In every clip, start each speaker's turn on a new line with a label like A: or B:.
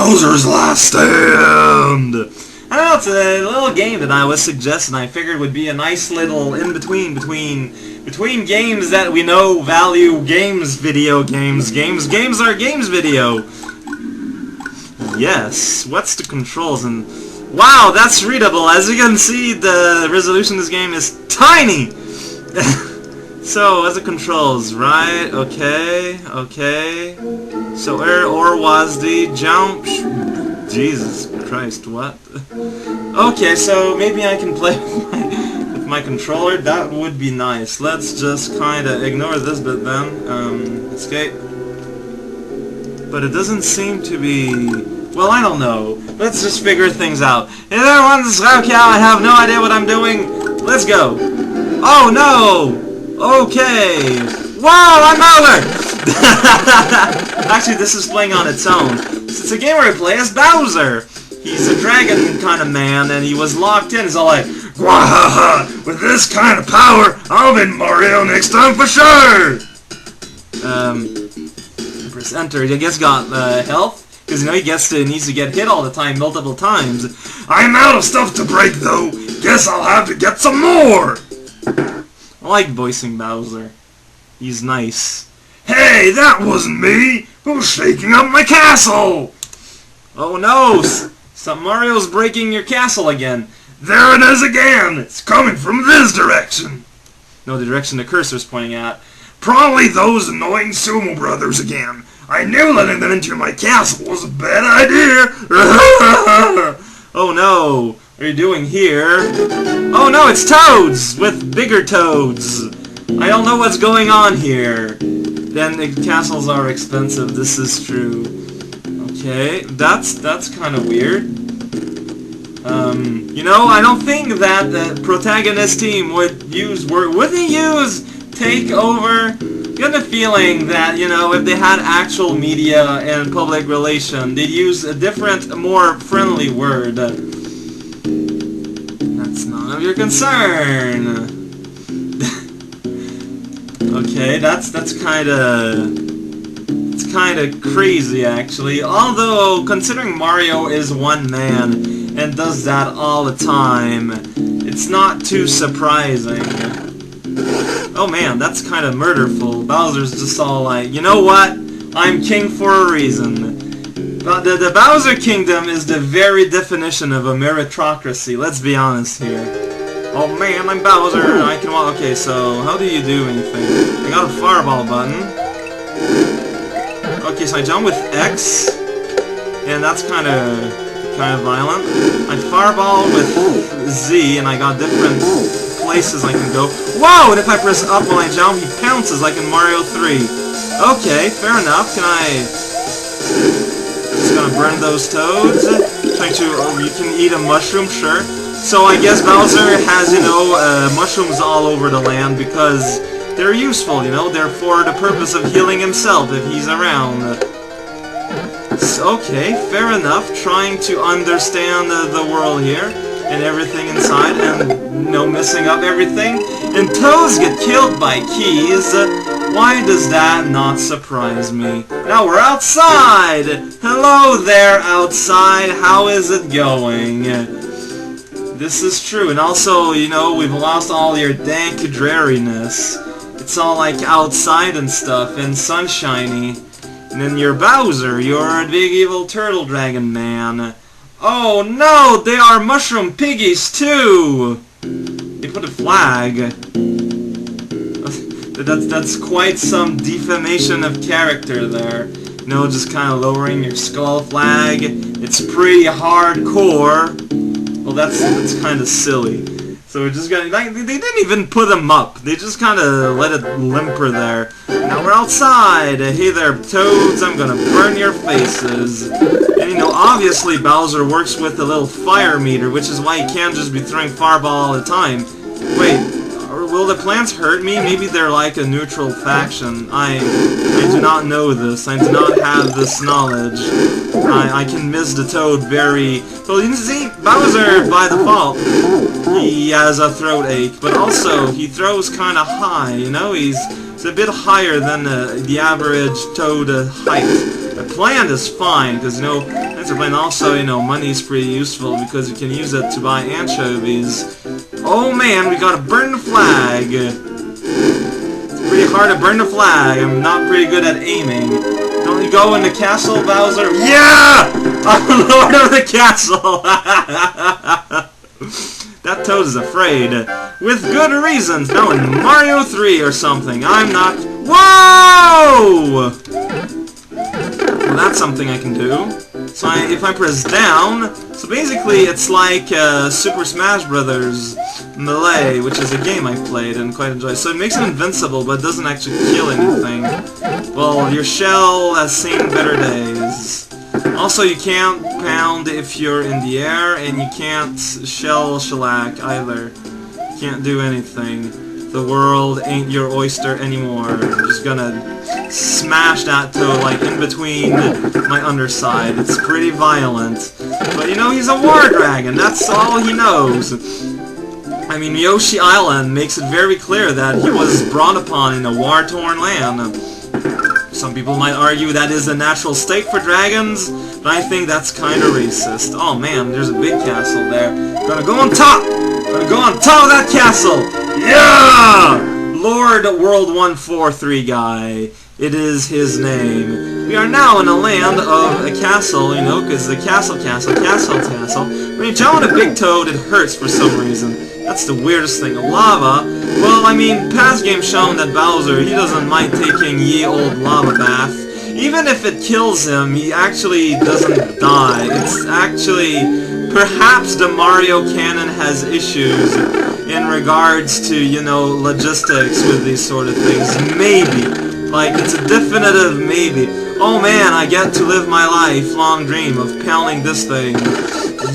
A: Bowser's Last Stand!
B: I don't know, it's a little game that I was suggesting. I figured would be a nice little in-between between games that we know value games, video games. Games are games video. Yes, what's the controls? And wow, that's readable. As you can see, the resolution of this game is tiny! So, what's the controls? Right, okay. So, where or was the jump? Jesus Christ, what? Okay, so maybe I can play with my controller. That would be nice. Let's just kinda ignore this bit then. Escape. But it doesn't seem to be... Well, I don't know. Let's just figure things out. Hey there, everyone, this is Yaaarrg. I have no idea what I'm doing. Let's go. Oh, no! Okay. Wow, I'm Bowser! Actually, this is playing on its own. It's a game where I play as Bowser. He's a dragon kind of man, and he was locked in. He's all like,
A: Wahaha! With this kind of power, I'll win Mario next time for sure!
B: Press enter. I guess got health. Because, you know, he needs to get hit all the time, multiple times.
A: I'm out of stuff to break, though. Guess I'll have to get some more!
B: I like voicing Bowser. He's nice.
A: Hey, that wasn't me! Who's shaking up my castle?
B: Oh no! Mario's breaking your castle again.
A: There it is again! It's coming from this direction!
B: No, the direction the cursor's pointing at.
A: Probably those annoying sumo brothers again. I knew letting them into my castle was a bad idea!
B: Oh no! What are you doing here? Oh no, it's toads! With bigger toads! I don't know what's going on here. Then the castles are expensive, this is true. Okay, that's kind of weird. You know, I don't think that the protagonist team would use take over? I get the feeling that, you know, if they had actual media and public relation, they'd use a different, more friendly word. That's none of your concern. Okay, that's kinda crazy actually. Although considering Mario is one man and does that all the time, it's not too surprising. Oh man, that's kinda murderful. Bowser's just all like, you know what? I'm king for a reason. But the Bowser Kingdom is the very definition of a meritocracy, let's be honest here. Oh man, I'm Bowser, I can walk. Okay, so how do you do anything? I got a fireball button. Okay, so I jump with X, and that's kind of violent. I fireball with Z, and I got different places I can go. Whoa! And if I press up while I jump, he pounces like in Mario 3. Okay, fair enough. Can I... Just gonna burn those toads. Trying to... Oh, you can eat a mushroom, sure. So I guess Bowser has, you know, mushrooms all over the land because they're useful, you know? They're for the purpose of healing himself if he's around. So, okay, fair enough. Trying to understand the world here and everything inside and, you know, messing up everything. And toads get killed by keys. Why does that not surprise me? Now we're outside! Hello there, outside. How is it going? This is true, and also, you know, we've lost all your dank dreariness. It's all like outside and stuff, and sunshiny. And then you're Bowser, you're a big evil turtle dragon man. Oh no, they are mushroom piggies too! They put a flag. That's quite some defamation of character there. You know, just kind of lowering your skull flag. It's pretty hardcore. Well, that's kind of silly. So we're just gonna... Like, they didn't even put them up. They just kind of let it limper there. Now we're outside. Hey there, toads. I'm gonna burn your faces. And, you know, obviously Bowser works with a little fire meter, which is why he can't just be throwing fireball all the time. Wait, will the plants hurt me? Maybe they're like a neutral faction. I do not know this. I do not have this knowledge. I can miss the toad very... Well, you see, Bowser, by default, he has a throat ache, but also, he throws kind of high, you know? He's a bit higher than the average toad height. The plant is fine, because, you know, Thanks for playing. Also, you know, money's pretty useful because you can use it to buy anchovies. Oh man, we gotta burn the flag. It's pretty hard to burn the flag. I'm not pretty good at aiming. Don't you go in the castle, Bowser? Yeah! I'm Lord of the Castle! That Toad is afraid. With good reasons. Now in Mario 3 or something. I'm not... Whoa! Well, that's something I can do. So if I press down... So basically it's like Super Smash Bros. Melee, which is a game I played and quite enjoyed. So it makes it invincible, but it doesn't actually kill anything. Well, your shell has seen better days. Also, you can't pound if you're in the air, and you can't shellac either. You can't do anything. The world ain't your oyster anymore. I'm just gonna smash that Toad, like, in between my underside. It's pretty violent. But, you know, he's a war dragon. That's all he knows. I mean, Yoshi Island makes it very clear that he was brought upon in a war-torn land. Some people might argue that is a natural state for dragons, but I think that's kind of racist. Oh man, there's a big castle there. Gonna go on top! Gonna go on top of that castle! Yeah! Lord World 143 guy. It is his name. We are now in a land of a castle, you know, because the castle. When you jump on a big Toad, it hurts for some reason. That's the weirdest thing. Lava? Well, I mean, past games shown that Bowser, he doesn't mind taking ye old lava bath. Even if it kills him, he actually doesn't die. It's actually... Perhaps the Mario canon has issues in regards to, you know, logistics with these sort of things. Maybe. Like, it's a definitive maybe. Oh man, I get to live my lifelong dream of pounding this thing.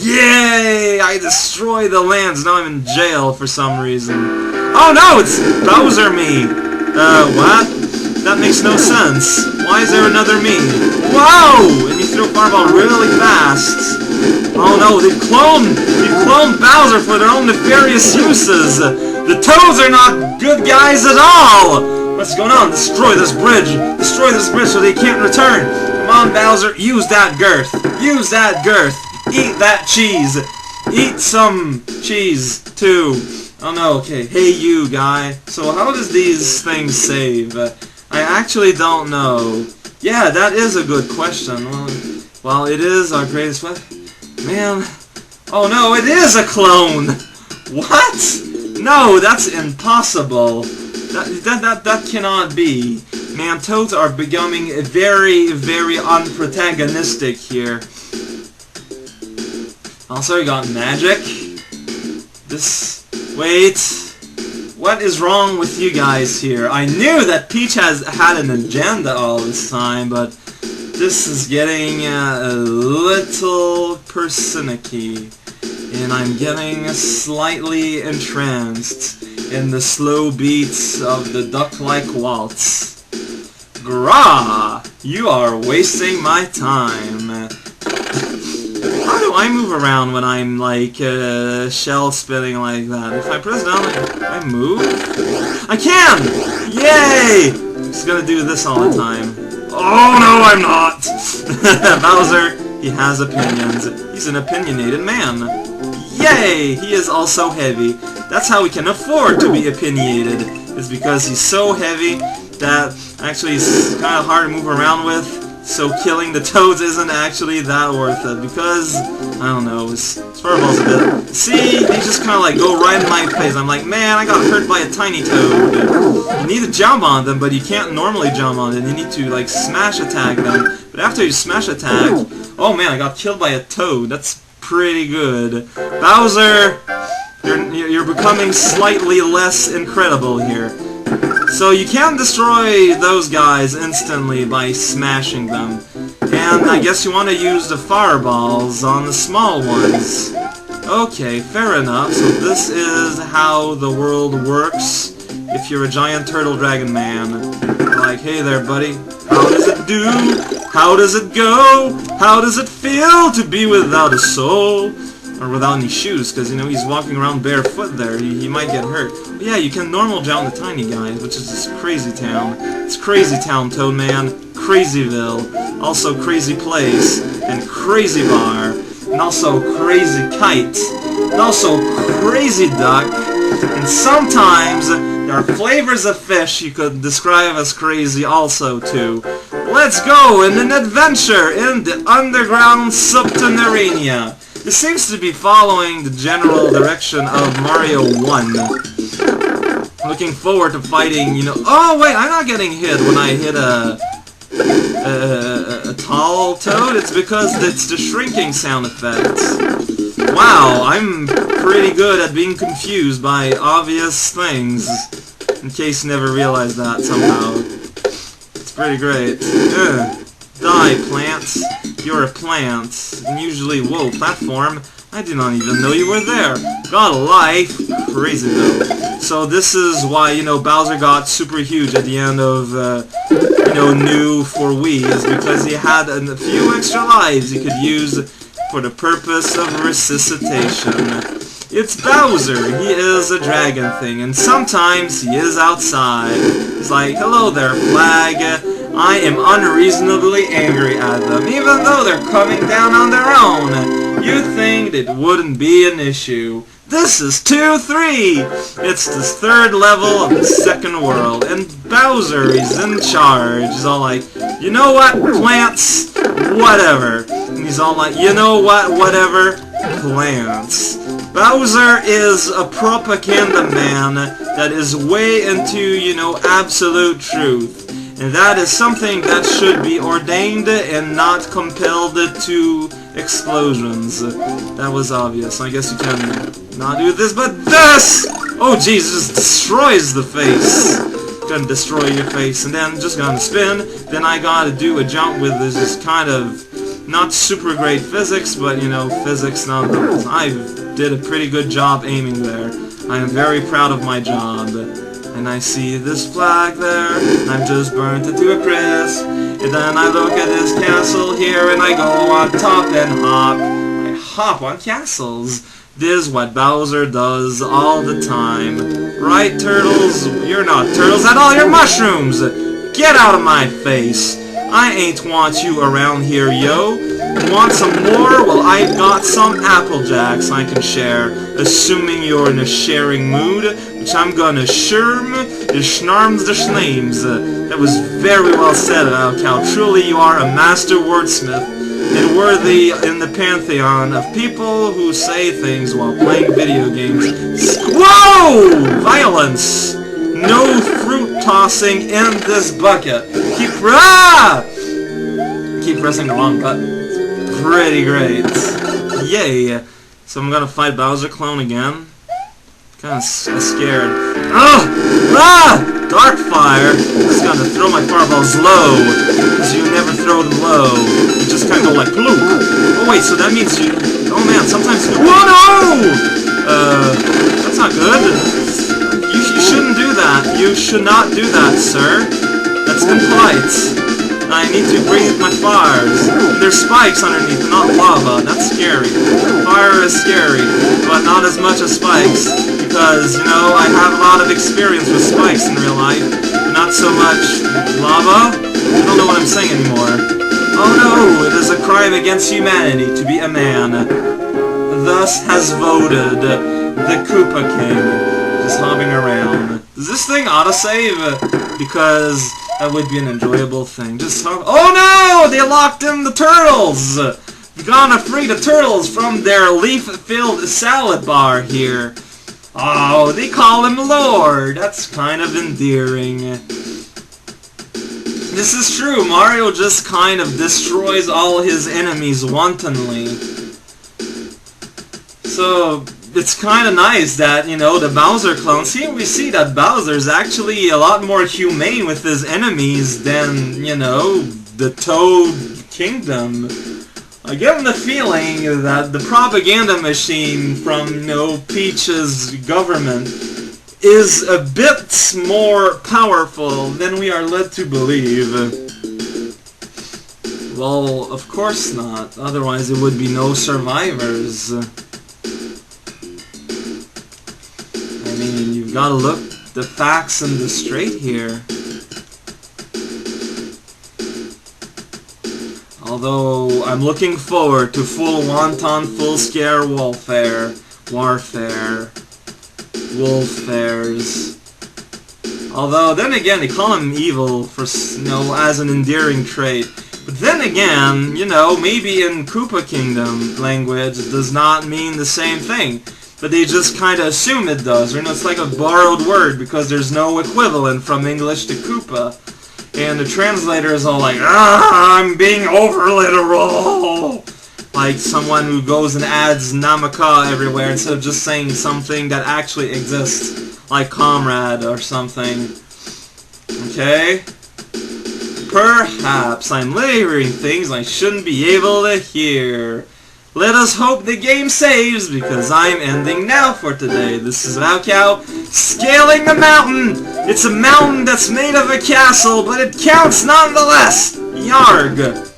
B: Yay! I destroy the lands. Now I'm in jail for some reason. Oh no! It's Bowser me! What? That makes no sense. Why is there another me? Whoa! And you throw fireball really fast. Oh no, they've cloned Bowser for their own nefarious uses. The Toads are not good guys at all! What's going on? Destroy this bridge! Destroy this bridge so they can't return! Come on, Bowser, use that girth! Use that girth! Eat that cheese! Eat some cheese, too! Oh no, okay. Hey you, guy. So how does these things save? I actually don't know. Yeah, that is a good question. Well, it is our greatest weapon. Man. Oh no, it is a clone! What? No, that's impossible. That cannot be. Man, Toads are becoming very, very unprotagonistic here. Also, we got magic. Wait. What is wrong with you guys here? I knew that Peach has had an agenda all this time, but this is getting a little persnickety. And I'm getting slightly entranced in the slow beats of the duck-like waltz. Grah! You are wasting my time. How do I move around when I'm, like, shell spinning like that? If I press down, I move? I can! Yay! I'm just gonna do this all the time. Oh, no, I'm not! Bowser, he has opinions. He's an opinionated man. Yay! He is also heavy. That's how we can afford to be opinionated. It's because he's so heavy that actually he's kind of hard to move around with. So killing the Toads isn't actually that worth it, because, I don't know, his fireball's a bit... See? They just kind of like go right in my face. I'm like, man, I got hurt by a tiny Toad. You need to jump on them, but you can't normally jump on them. You need to, like, smash attack them. But after you smash attack... Oh man, I got killed by a Toad. That's pretty good. Bowser, you're becoming slightly less incredible here. So you can destroy those guys instantly by smashing them. And I guess you want to use the fireballs on the small ones. Okay, fair enough. So this is how the world works if you're a giant turtle dragon man. Like, hey there, buddy. How does it do? How does it go? How does it feel to be without a soul? Or without any shoes, because, you know, he's walking around barefoot there. He might get hurt. But yeah, you can normal jump the tiny guys, which is this crazy town. It's crazy town, Toad Man. Crazyville. Also crazy place. and Crazy Bar, and also Crazy Kite, and also Crazy Duck, and sometimes there are flavors of fish you could describe as crazy also too. Let's go in an adventure in the underground subterranea. This seems to be following the general direction of Mario 1. Looking forward to fighting, you know... Oh, wait, I'm not getting hit when I hit a tall toad. It's because it's the shrinking sound effect. Wow, I'm pretty good at being confused by obvious things. In case you never realized that somehow. It's pretty great. Ugh. Die, plants. You're a plant. And usually, whoa, platform. I did not even know you were there. Got a life. Crazy though. So this is why, you know, Bowser got super huge at the end of, you know, New for Wii, is because he had a few extra lives he could use for the purpose of resuscitation. It's Bowser. He is a dragon thing, and sometimes he is outside. He's like, hello there, flag. I am unreasonably angry at them, even though they're coming down on their own. You'd think it wouldn't be an issue. This is 2-3! It's the third level of the second world, and Bowser is in charge. He's all like, you know what, plants? Whatever. And he's all like, you know what, whatever? Plants. Bowser is a propaganda man that is way into, you know, absolute truth. And that is something that should be ordained and not compelled to explosions. That was obvious. I guess you can not do this, but this! Oh jeez, just destroys the face. Gonna destroy your face, and then just gonna spin. Then I gotta do a jump with this just kind of not super great physics, but you know, physics nonetheless. I did a pretty good job aiming there. I am very proud of my job. And I see this flag there, I'm just burnt it to a crisp. And then I look at this castle here, and I go on top and hop. I hop on castles. This is what Bowser does all the time. Right, turtles? You're not turtles at all, you're mushrooms! Get out of my face! I ain't want you around here, yo. Want some more? Well, I've got some Apple Jacks I can share, assuming you're in a sharing mood, which I'm gonna sherm the schnarms the schnames. That was very well said, Cal. Truly you are a master wordsmith, and worthy in the pantheon of people who say things while playing video games. Whoa! Violence! No fruit tossing in this bucket. Keep pressing the wrong button. Pretty great. Yay. So I'm gonna fight Bowser Clone again. Kinda scared. Ah! Ah! Dark fire! Just gonna throw my fireballs low. Because you never throw them low. You just kinda go like bloop. Oh wait, so that means you... Oh man, sometimes you... Whoa, no! That's not good. You shouldn't do that. You should not do that, sir. That's impolite. I need to breathe my fires. There's spikes underneath, not lava. That's scary. Fire is scary, but not as much as spikes. Because, you know, I have a lot of experience with spikes in real life. But not so much lava. I don't know what I'm saying anymore. Oh no, it is a crime against humanity to be a man. Thus has voted the Koopa King. Just hopping around. Does this thing autosave? Because... that would be an enjoyable thing. Just talk. Oh no! They locked in the turtles! We're gonna free the turtles from their leaf-filled salad bar here. Oh, they call him Lord. That's kind of endearing. This is true. Mario just kind of destroys all his enemies wantonly. So... it's kind of nice that, you know, the Bowser clones, here we see that Bowser's actually a lot more humane with his enemies than, you know, the Toad Kingdom. I get the feeling that the propaganda machine from, you know, Peach's government is a bit more powerful than we are led to believe. Well, of course not. Otherwise it would be no survivors. I mean, you've got to look the facts in the straight here. Although I'm looking forward to full wonton, full scare warfare. Wolffares. Although, then again, they call him evil for, you know, as an endearing trait. But then again, you know, maybe in Koopa Kingdom language it does not mean the same thing. But they just kind of assume it does. Or, you know, it's like a borrowed word because there's no equivalent from English to Koopa. And the translator is all like, I'm being over-literal! Like someone who goes and adds namaka everywhere instead of just saying something that actually exists. Like comrade or something. Okay? Perhaps I'm layering things I shouldn't be able to hear. Let us hope the game saves, because I'm ending now for today. This is Raocow, scaling the mountain! It's a mountain that's made of a castle, but it counts nonetheless! Yaaarrg!